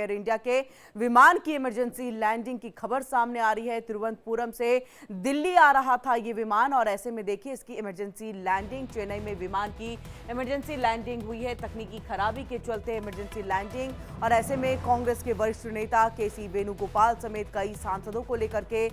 Air India के विमान की इमरजेंसी लैंडिंग की खबर सामने आ रही है। तिरुवनंतपुरम से दिल्ली आ रहा था ये विमान और ऐसे में देखिए इसकी इमरजेंसी लैंडिंग, चेन्नई में विमान की इमरजेंसी लैंडिंग हुई है। तकनीकी खराबी के चलते इमरजेंसी लैंडिंग और ऐसे में कांग्रेस के वरिष्ठ नेता के.सी. वेणुगोपाल समेत कई सांसदों को लेकर के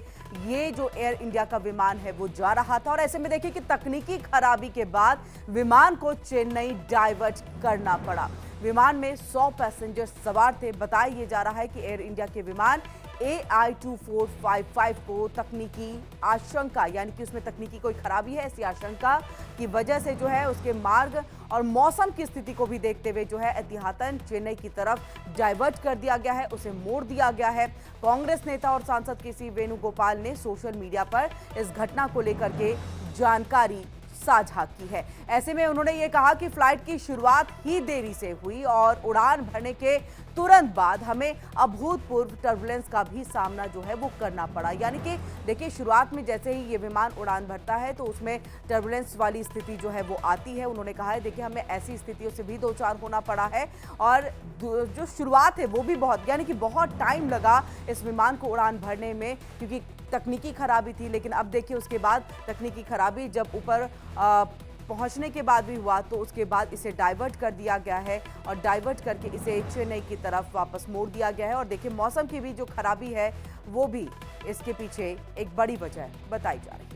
ये जो एयर इंडिया का विमान है वो जा रहा था और ऐसे में देखिए कि तकनीकी खराबी के बाद विमान को चेन्नई डाइवर्ट करना पड़ा। विमान में 100 पैसेंजर सवार थे। बताया ये जा रहा है कि एयर इंडिया के विमान AI-2455 को तकनीकी आशंका यानी कि उसमें तकनीकी कोई खराबी है, ऐसी आशंका की वजह से जो है उसके मार्ग और मौसम की स्थिति को भी देखते हुए जो है एहतियातन चेन्नई की तरफ डाइवर्ट कर दिया गया है, उसे मोड़ दिया गया है। कांग्रेस नेता और सांसद के.सी. वेणुगोपाल ने सोशल मीडिया पर इस घटना को लेकर के जानकारी साझा की है। ऐसे में उन्होंने ये कहा कि फ्लाइट की शुरुआत ही देरी से हुई और उड़ान भरने के तुरंत बाद हमें अभूतपूर्व टर्बुलेंस का भी सामना जो है वो करना पड़ा। यानी कि देखिए शुरुआत में जैसे ही ये विमान उड़ान भरता है तो उसमें टर्बुलेंस वाली स्थिति जो है वो आती है। उन्होंने कहा है देखिए हमें ऐसी स्थितियों से भी दो चार होना पड़ा है और जो शुरुआत है वो भी बहुत यानी कि बहुत टाइम लगा इस विमान को उड़ान भरने में क्योंकि तकनीकी खराबी थी। लेकिन अब देखिए उसके बाद तकनीकी खराबी जब ऊपर पहुंचने के बाद भी हुआ तो उसके बाद इसे डाइवर्ट कर दिया गया है और डाइवर्ट करके इसे चेन्नई की तरफ वापस मोड़ दिया गया है। और देखिए मौसम की भी जो खराबी है वो भी इसके पीछे एक बड़ी वजह बताई जा रही है।